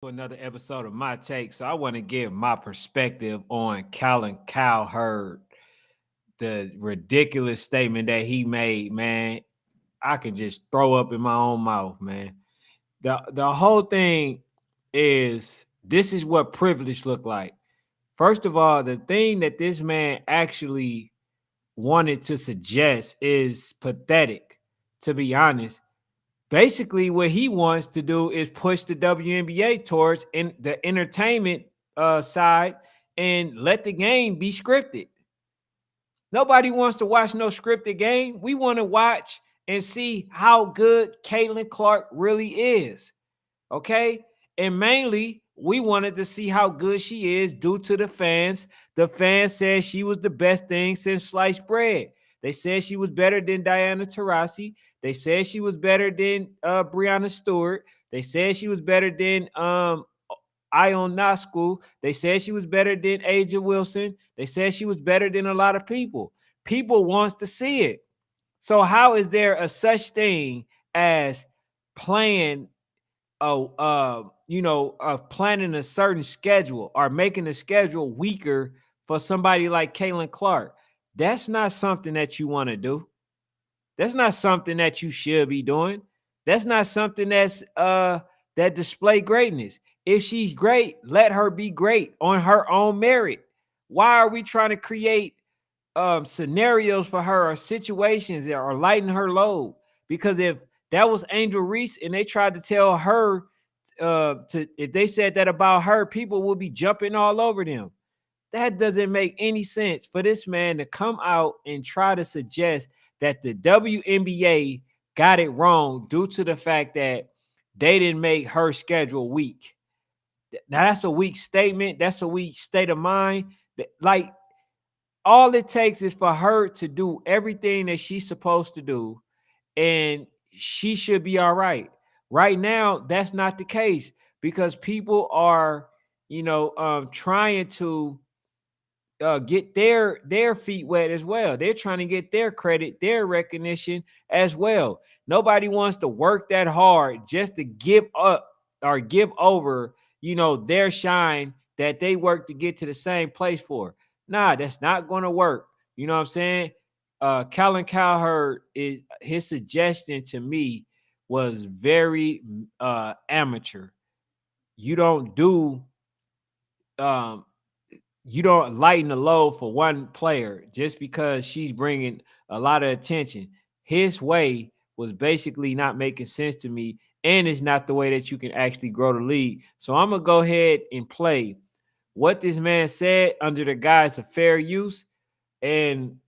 To another episode of My Take. So I want to give my perspective on Colin Cowherd, the ridiculous statement that he made, man. I could just throw up in my own mouth, man. The whole thing is this is what privilege look like. First of all, the thing that this man actually wanted to suggest is pathetic, to be honest. Basically, what he wants to do is push the WNBA towards in the entertainment side and let the game be scripted. Nobody wants to watch no scripted game. We want to watch and see how good Caitlin Clark really is. Okay. And mainly, we wanted to see how good she is due to the fans. The fans said she was the best thing since sliced bread. They said she was better than Diana Taurasi. They said she was better than Brianna Stewart. They said she was better than Ion Nascu. They said she was better than Aja Wilson. They said she was better than a lot of people. People wants to see it. So how is there a such thing as playing of planning a certain schedule or making the schedule weaker for somebody like Caitlin Clark? That's not something that you want to do. That's not something that you should be doing. That's not something that display greatness. If she's great, let her be great on her own merit. Why are we trying to create scenarios for her or situations that are lighten her load? Because if that was Angel Reese and they tried to tell her to if they said that about her, people will be jumping all over them. That doesn't make any sense for this man to come out and try to suggest that the WNBA got it wrong due to the fact that they didn't make her schedule weak. Now that's a weak statement. That's a weak state of mind. Like all it takes is for her to do everything that she's supposed to do, and she should be all right. Right now, that's not the case because people are, trying to get their feet wet as well. They're trying to get their credit, their recognition as well. Nobody wants to work that hard just to give up or give over, their shine that they work to get to the same place for. Nah, that's not going to work. You know what I'm saying? Colin Cowherd is his suggestion to me was very amateur. You don't do um, you don't lighten the load for one player just because she's bringing a lot of attention. His way was basically not making sense to me, and it's not the way that you can actually grow the league. So I'm gonna go ahead and play what this man said under the guise of fair use, and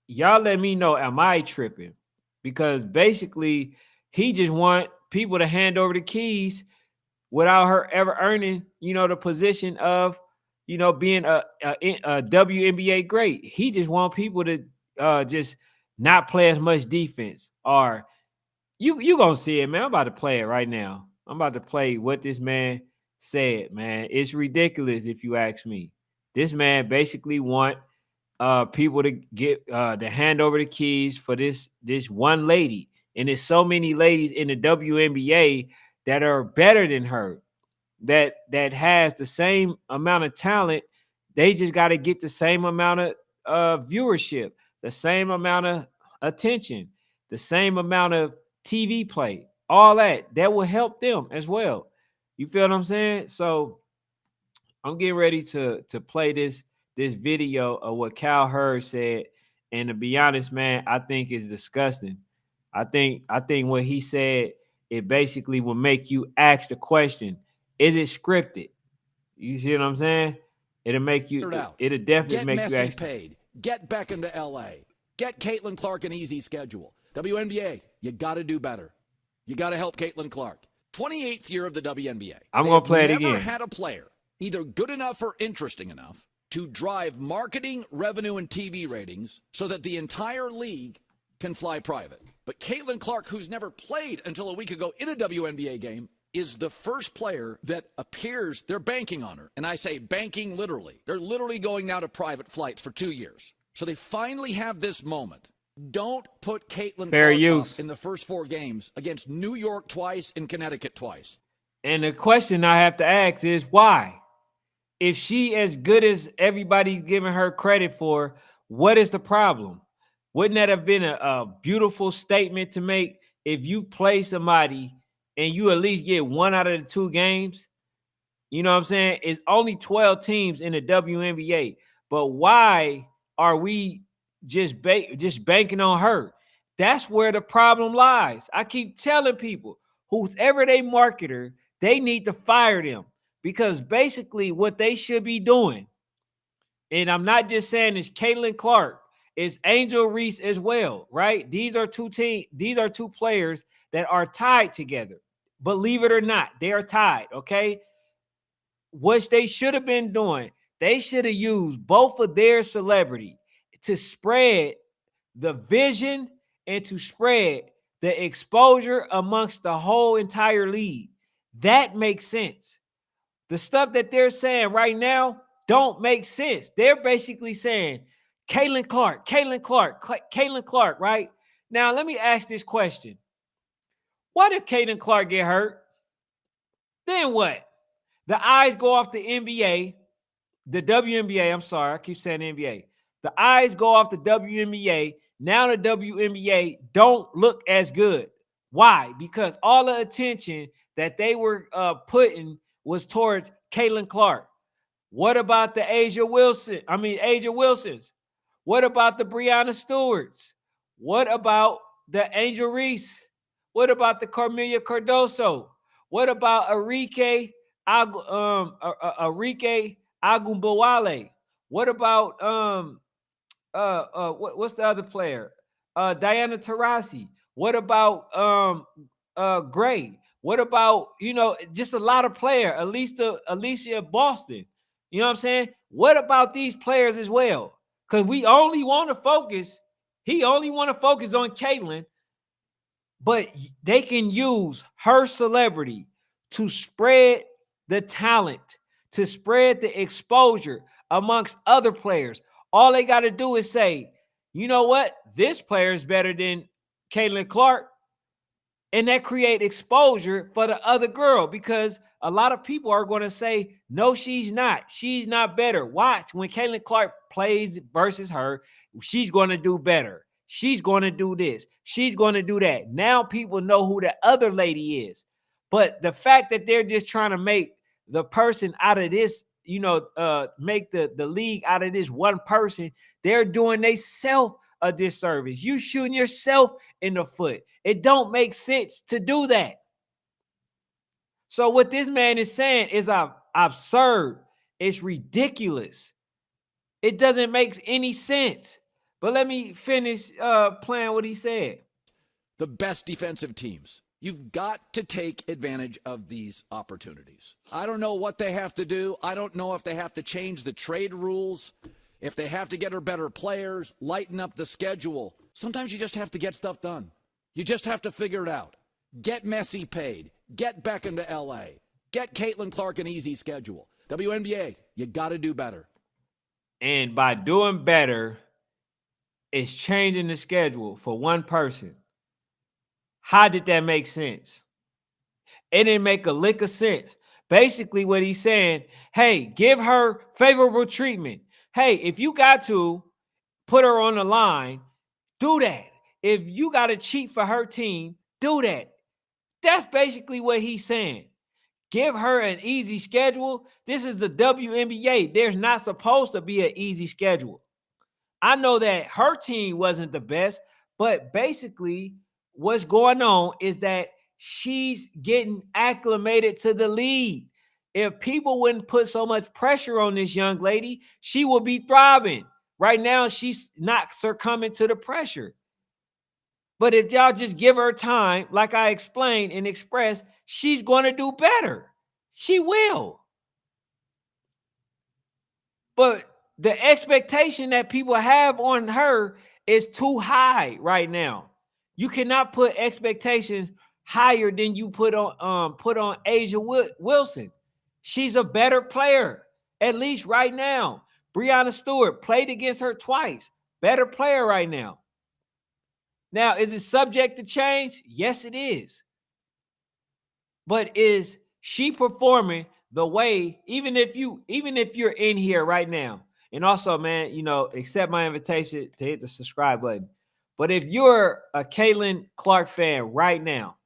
y'all let me know, am I tripping? Because basically he just want people to hand over the keys without her ever earning, the position of, being a WNBA great. He just want people to just not play as much defense. Or you gonna see it, man. I'm about to play it right now. I'm about to play what this man said, man. It's ridiculous if you ask me. This man basically want people to get to hand over the keys for this one lady. And there's so many ladies in the WNBA that are better than her, that has the same amount of talent. They just got to get the same amount of viewership, the same amount of attention, the same amount of TV play, all that will help them as well. You feel what I'm saying? So I'm getting ready to play this video of what Cowherd said, and to be honest, man, I think it's disgusting. I think what he said, it basically will make you ask the question: is it scripted? You see what I'm saying? It'll definitely Get make you Messi ask. paid. Get Beckham to LA. Get Caitlin Clark an easy schedule. WNBA, you got to do better. You got to help Caitlin Clark. 28th year of the WNBA. I'm They gonna have play it never again. had a player either good enough or interesting enough to drive marketing, revenue, and TV ratings so that the entire league can fly private. But Caitlin Clark, who's never played until a week ago in a WNBA game, is the first player that appears they're banking on her. And I say banking literally. They're literally going now to private flights for 2 years. So they finally have this moment. Don't put Caitlin Fair Clark up use. in the first 4 games against New York twice and Connecticut twice. And the question I have to ask is why? If she as good as everybody's giving her credit for, what is the problem? Wouldn't that have been a beautiful statement to make if you play somebody and you at least get 1 out of the 2 games? You know what I'm saying? It's only 12 teams in the WNBA. But why are we just banking on her? That's where the problem lies. I keep telling people, whoever they marketer, they need to fire them, because basically what they should be doing, and I'm not just saying it's Caitlin Clark, it's Angel Reese as well, right? These are two players that are tied together. Believe it or not, they are tied, okay? What they should have been doing, they should have used both of their celebrity to spread the vision and to spread the exposure amongst the whole entire league. That makes sense. The stuff that they're saying right now don't make sense. They're basically saying Caitlin Clark, right? Now, let me ask this question. What if Caitlin Clark get hurt? Then what? The eyes go off the NBA, the WNBA. I'm sorry, I keep saying NBA. The eyes go off the WNBA. Now the WNBA don't look as good. Why? Because all the attention that they were putting was towards Caitlin Clark. What about the Asia Wilsons? What about the Breanna Stewarts? What about the Angel Reese? What about the Carmelia Cardoso? What about Arike Agumbawale? What about what's the other player? Diana Taurasi. What about Gray? What about, just a lot of players, Alicia Boston? You know what I'm saying? What about these players as well? Because he only want to focus on Caitlin, but they can use her celebrity to spread the talent, to spread the exposure amongst other players. All they got to do is say, you know what? This player is better than Caitlin Clark. And that create exposure for the other girl, because a lot of people are going to say, no, she's not. She's not better. Watch, when Caitlin Clark plays versus her, she's going to do better. She's going to do this. She's going to do that. Now people know who the other lady is. But the fact that they're just trying to make the person out of this, make the league out of this one person, they're doing themselves a disservice. You shooting yourself in the foot. It don't make sense to do that. So what this man is saying is absurd. It's ridiculous. It doesn't make any sense. But let me finish playing what he said. The best defensive teams. You've got to take advantage of these opportunities. I don't know what they have to do. I don't know if they have to change the trade rules, if they have to get her better players, lighten up the schedule. Sometimes you just have to get stuff done. You just have to figure it out. Get Messi paid. Get Beckham to L.A. Get Caitlin Clark an easy schedule. WNBA, you got to do better. And by doing better, it's changing the schedule for one person. How did that make sense? It didn't make a lick of sense. Basically, what he's saying, hey, give her favorable treatment. Hey, if you got to put her on the line, do that. If you got to cheat for her team, do that. That's basically what he's saying. Give her an easy schedule. This is the WNBA. There's not supposed to be an easy schedule. I know that her team wasn't the best, but basically what's going on is that she's getting acclimated to the league. If people wouldn't put so much pressure on this young lady, she will be thriving. Right now, she's not succumbing to the pressure. But if y'all just give her time, like I explained and expressed, she's going to do better. She will. But the expectation that people have on her is too high right now. You cannot put expectations higher than you put on Asia Wilson. She's a better player, at least right now. Breanna Stewart played against her twice. Better player right now. Now, is it subject to change? Yes, it is. But is she performing the way, even if you're in here right now, and also, man, accept my invitation to hit the subscribe button. But if you're a Caitlin Clark fan right now,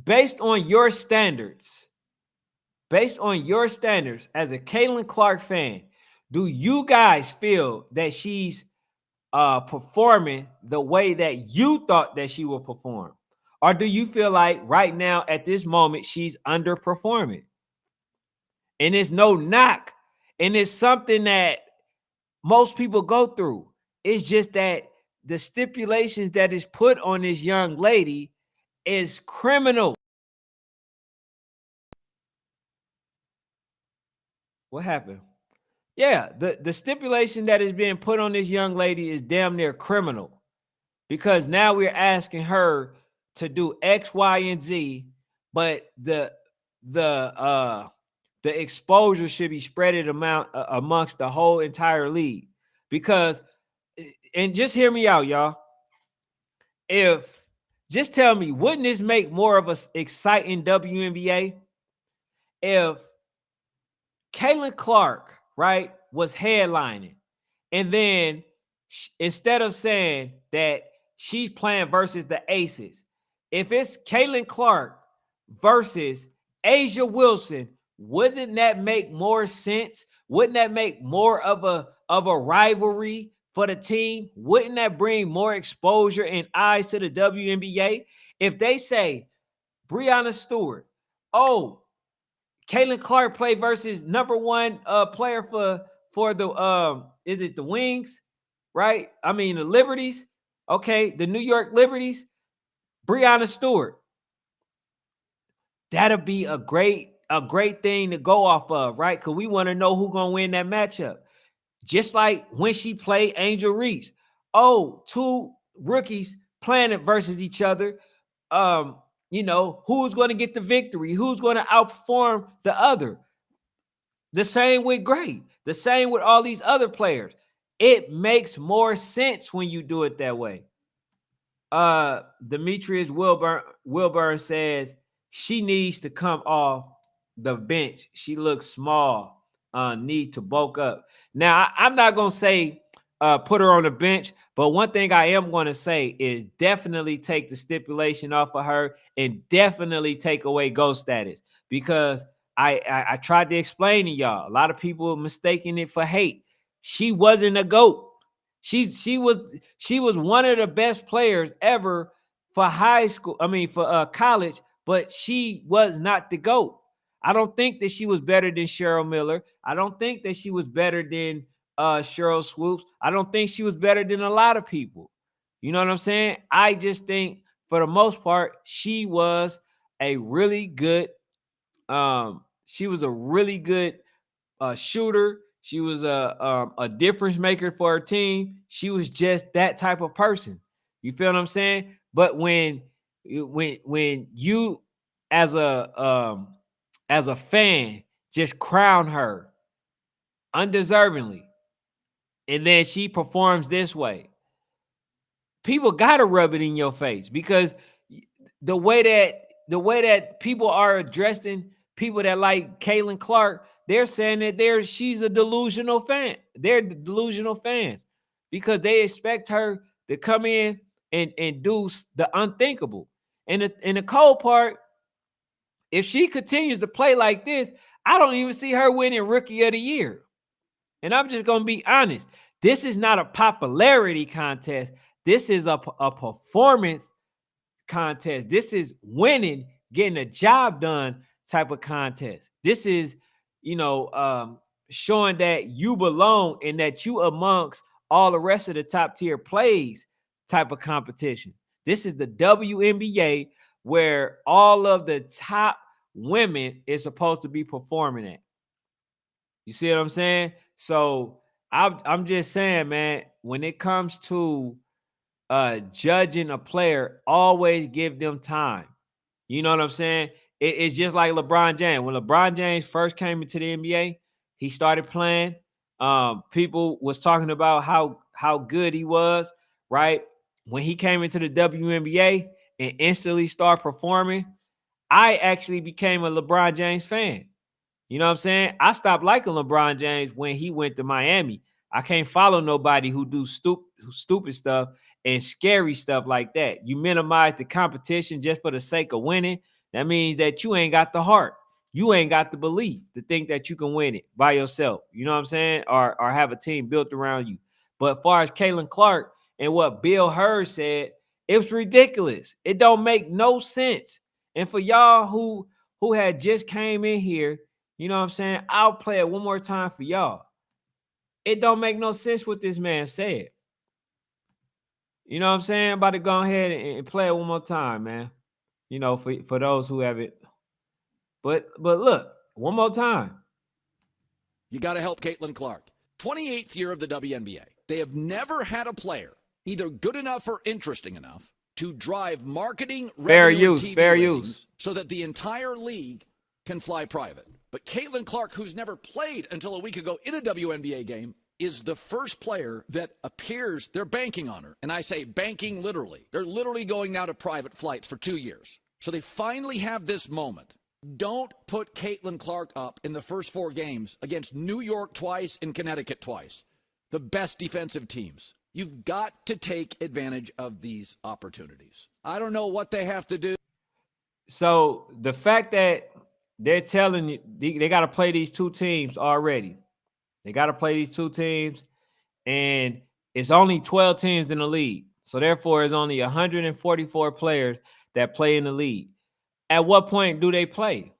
based on your standards as a Caitlin Clark fan, do you guys feel that she's performing the way that you thought that she would perform? Or do you feel like right now at this moment she's underperforming? And it's no knock. And it's something that most people go through. It's just that the stipulations that is put on this young lady is criminal. What happened? Yeah, the stipulation that is being put on this young lady is damn near criminal, because now we're asking her to do X, Y, and Z, but the exposure should be spread amongst the whole entire league. Because, and just hear me out, y'all. Just tell me, wouldn't this make more of an exciting WNBA if Caitlin Clark, right, was headlining, and then instead of saying that she's playing versus the Aces, if it's Caitlin Clark versus Asia Wilson, wouldn't that make more sense? Wouldn't that make more of a rivalry for the team? Wouldn't that bring more exposure and eyes to the WNBA? If they say Breanna Stewart, oh, Caitlin Clark played versus number one player for the is it the Wings, right? I mean the Liberties. Okay, the New York Liberties. Breanna Stewart. That'll be a great thing to go off of, right? Because we want to know who's gonna win that matchup. Just like when she played Angel Reese. Oh, two rookies playing it versus each other. Who's going to get the victory? Who's going to outperform the other? The same with Gray. The same with all these other players. It makes more sense when you do it that way. Demetrius Wilburn says she needs to come off the bench. She looks small. Need to bulk up. Now, I'm not going to say put her on the bench, but one thing I am going to say is definitely take the stipulation off of her and definitely take away GOAT status, because I tried to explain to y'all. A lot of people mistaking it for hate. She wasn't a GOAT. She was one of the best players ever for high school. I mean, for college, but she was not the GOAT. I don't think that she was better than Cheryl Miller. I don't think that she was better than Cheryl Swoops. I don't think she was better than a lot of people. You know what I'm saying? I just think for the most part, she was a really good shooter. She was a difference maker for her team. She was just that type of person. You feel what I'm saying? But when you as a fan just crown her undeservingly, and then she performs this way, people gotta rub it in your face, because the way that people are addressing people that like Caitlin Clark, they're saying that she's a delusional fan. They're delusional fans because they expect her to come in and do the unthinkable. And the cold part, if she continues to play like this, I don't even see her winning Rookie of the Year. And I'm just going to be honest. This is not a popularity contest. This is a performance contest. This is winning, getting a job done type of contest. This is, showing that you belong and that you amongst all the rest of the top tier plays type of competition. This is the WNBA where all of the top women is supposed to be performing at. You see what I'm saying? So I'm just saying, man, when it comes to judging a player, always give them time. You know what I'm saying? It's just like LeBron James. When LeBron James first came into the NBA, he started playing. People was talking about how good he was, right? When he came into the WNBA and instantly started performing, I actually became a LeBron James fan. You know what I'm saying? I stopped liking LeBron James when he went to Miami. I can't follow nobody who do stupid stuff and scary stuff like that. You minimize the competition just for the sake of winning. That means that you ain't got the heart. You ain't got the belief to think that you can win it by yourself. You know what I'm saying? Or have a team built around you. But as far as Caitlin Clark and what Bill Hurd said, it was ridiculous. It don't make no sense. And for y'all who had just came in here, you know what I'm saying? I'll play it one more time for y'all. It don't make no sense what this man said. You know what I'm saying? I'm about to go ahead and play it one more time, man. You know, for those who have it. But look, one more time. You got to help Caitlin Clark. 28th year of the WNBA. They have never had a player either good enough or interesting enough to drive marketing, fair revenue, use, and TV fair ratings use, so that the entire league can fly private. But Caitlin Clark, who's never played until a week ago in a WNBA game, is the first player that appears they're banking on her. And I say banking literally. They're literally going now to private flights for 2 years. So they finally have this moment. Don't put Caitlin Clark up in the first 4 games against New York twice and Connecticut twice, the best defensive teams. You've got to take advantage of these opportunities. I don't know what they have to do. So the fact that they're telling you they got to play these 2 teams already. They got to play these 2 teams, and it's only 12 teams in the league. So therefore, it's only 144 players that play in the league. At what point do they play?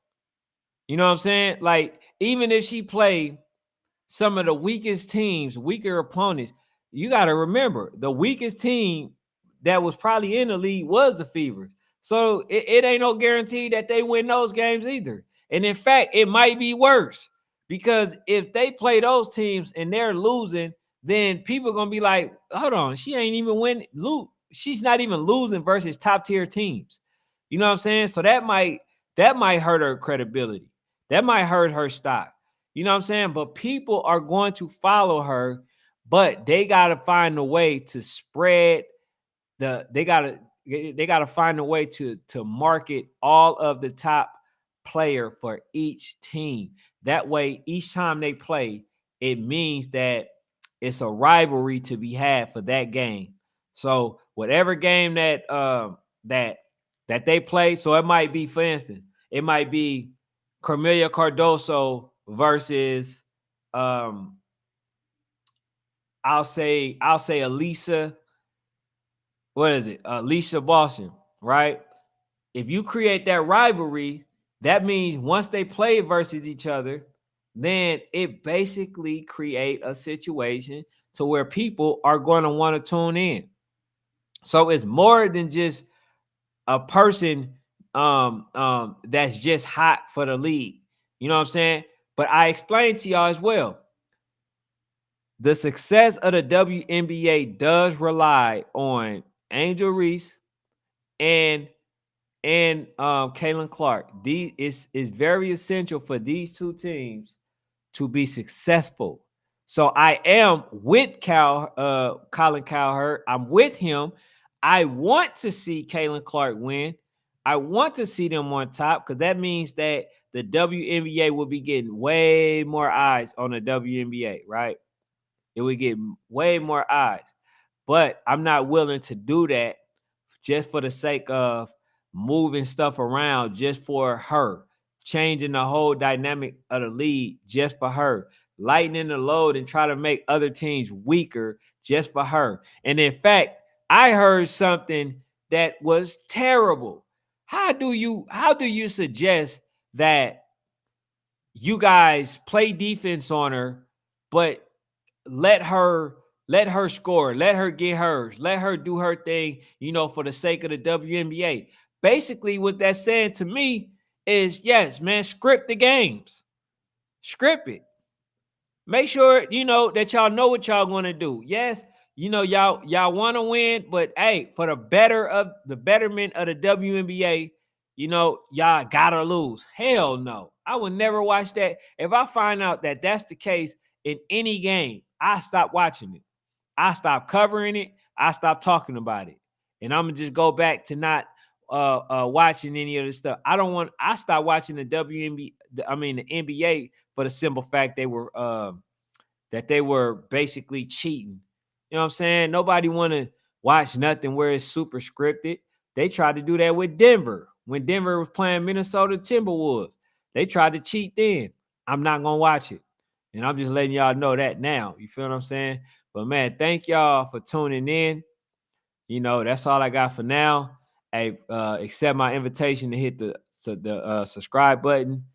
You know what I'm saying? Like, even if she played some of the weakest teams, weaker opponents, you got to remember the weakest team that was probably in the league was the Fevers. So it ain't no guarantee that they win those games either. And in fact, it might be worse, because if they play those teams and they're losing, then people are going to be like, hold on, she ain't even win. She's not even losing versus top tier teams. You know what I'm saying? So that might hurt her credibility. That might hurt her stock. You know what I'm saying? But people are going to follow her, but they got to find a way to spread they got to find a way to market all of the top player for each team. That way, each time they play, it means that it's a rivalry to be had for that game. So whatever game that that they play, so it might be, for instance, it might be Carmelia Cardoso versus I'll say Alicia. What is it? Alicia Boston, right? If you create that rivalry, that means once they play versus each other, then it basically create a situation to where people are going to want to tune in. So it's more than just a person that's just hot for the league. You know what I'm saying? But I explained to y'all as well. The success of the WNBA does rely on Angel Reese and Caitlin Clark. These is very essential for these 2 teams to be successful. So I am with Colin Cowherd. I'm with him. I want to see Caitlin Clark win. I want to see them on top, because that means that the WNBA will be getting way more eyes on the WNBA, right? It would get way more eyes. But I'm not willing to do that just for the sake of moving stuff around just for her, changing the whole dynamic of the league just for her, lightening the load and try to make other teams weaker just for her. And in fact, I heard something that was terrible. How do you suggest that you guys play defense on her, but let her score, let her get hers, let her do her thing, for the sake of the WNBA? Basically, what that's saying to me is, yes, man, script the games. Script it. Make sure, that y'all know what y'all want to do. Yes, y'all want to win, but hey, for the betterment of the WNBA, y'all gotta lose. Hell no. I would never watch that. If I find out that that's the case in any game, I stop watching it. I stop covering it. I stop talking about it. And I'm gonna just go back to not watching any of this stuff. I stopped watching the WNBA, the NBA, for the simple fact they were basically cheating. You know what I'm saying? Nobody want to watch nothing where it's super scripted. They tried to do that with Denver. When Denver was playing Minnesota Timberwolves, they tried to cheat then. I'm not going to watch it. And I'm just letting y'all know that now. You feel what I'm saying? But, man, thank y'all for tuning in. You know, that's all I got for now. Hey, accept my invitation to hit the subscribe button.